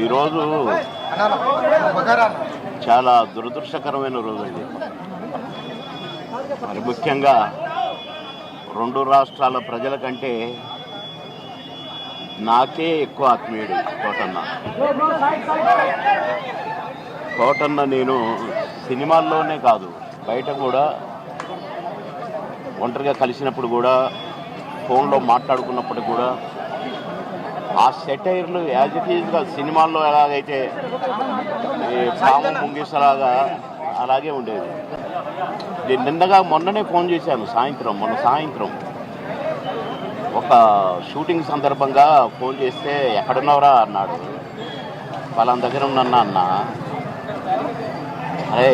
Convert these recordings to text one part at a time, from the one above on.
ఈరోజు చాలా దురదృష్టకరమైన రోజు అండి. మరి ముఖ్యంగా రెండు రాష్ట్రాల ప్రజల కంటే నాకే ఎక్కువ ఆత్మీయుడు కోటన్న. నేను సినిమాల్లోనే కాదు, బయట కూడా ఒంటరిగా కలిసినప్పుడు కూడా, ఫోన్లో మాట్లాడుకున్నప్పుడు కూడా ఆ సెటైర్లు యాజ్ ఇట్ ఈజ్గా సినిమాల్లో ఎలాగైతే పాము ముంగిసలాగా అలాగే ఉండేది. నేను మొన్ననే ఫోన్ చేశాను, మొన్న సాయంత్రం ఒక షూటింగ్ సందర్భంగా ఫోన్ చేస్తే ఎక్కడున్నావురా అన్నాడు. వాళ్ళ దగ్గర ఉన్నన్నా అన్న. అరే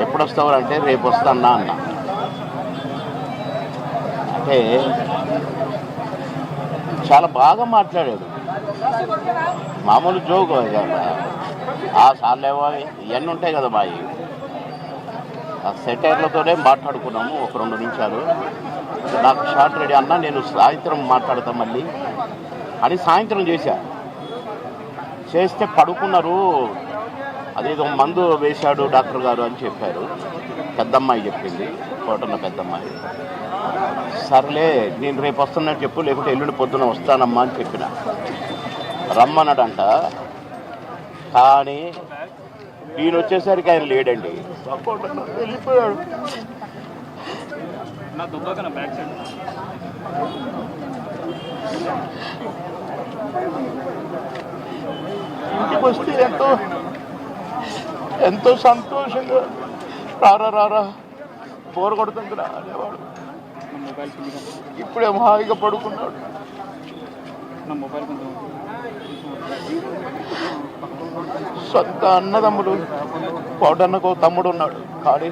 ఎప్పుడు వస్తావు అంటే రేపు వస్తాన్నా అన్న. అంటే చాలా బాగా మాట్లాడాడు. మామూలు జోక్ ఆ సార్లేవో ఇవన్నీ ఉంటాయి కదా మావి. ఆ సెటైర్లతోనే మాట్లాడుకున్నాము ఒక 2 నిమిషాలు. నాకు షార్ట్ రెడీ అన్నా, నేను సాయంత్రం మాట్లాడతా మళ్ళీ అని సాయంత్రం చేస్తే పడుకున్నారు. అదేదో మందు వేశాడు డాక్టర్ గారు అని చెప్పారు. పెద్దమ్మాయి చెప్పింది, కోటన్న పెద్దమ్మాయి. సర్లే నేను రేపు వస్తున్నట్టు చెప్పు, లేకుంటే ఎల్లుండి పొద్దున వస్తానమ్మా అని చెప్పిన. రమ్మన్నాడంట. కానీ ఈయన వచ్చేసరికి ఆయన లేడండి, వెళ్ళిపోయాడు. ఇంటికి వస్తే ఎంతో సంతోషంగా రారా బోరు కొడుతుందిరా అనేవాడు. ఇప్పుడే హాయిగా పడుకున్నాడు. సొంత అన్నదమ్ముడు, కోటన్నకు తమ్ముడు ఉన్నాడు, కానీ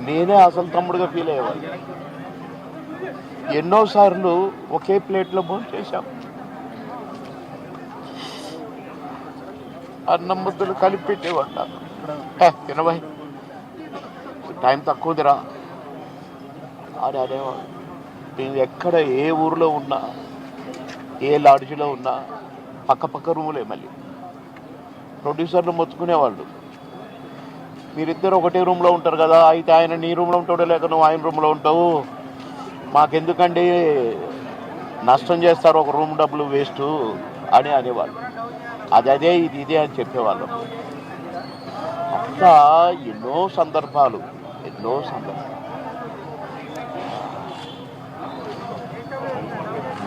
నేనే అసలు తమ్ముడుగా ఫీల్ అయ్యేవాడు. ఎన్నోసార్లు ఒకే ప్లేట్లో భోజనం చేశాం. అన్నం ముద్దలు కలిపి పెట్టేవాడు నాకు. తినబాయ్, టైం తక్కువదిరా అని అనేవాడు. నేను ఎక్కడ ఏ ఊరిలో ఉన్నా, ఏ లాడ్జిలో ఉన్నా పక్క రూములే. మళ్ళీ ప్రొడ్యూసర్లు మొత్తుకునేవాళ్ళు, మీరిద్దరు ఒకటే రూమ్లో ఉంటారు కదా, అయితే ఆయన నీ రూమ్లో ఉంటాడో లేక నువ్వు ఆయన రూమ్లో ఉంటావు, మాకెందుకండి నష్టం చేస్తారు, ఒక రూమ్ డబ్బులు వేస్ట్ అని అనేవాళ్ళు. అదే ఇదే అని చెప్పేవాళ్ళం. అట్లా ఎన్నో సందర్భాలు.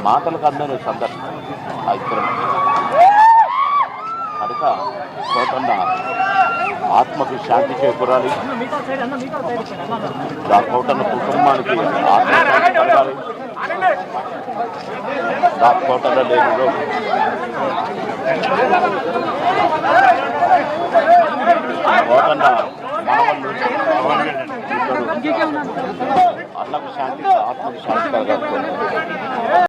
మాటలకు అందని సందర్భం. కనుక కోటన్న ఆత్మకి శాంతి చేకూరాలి, ఆ కోటన్న కుటుంబానికి ఆత్మశాంతి కలగాలి. ఆ కోటన్న లేనిలో కోటన్న మనవళ్ళు అన్నకు శాంతి, ఆత్మకు శాంతి కలగాలి.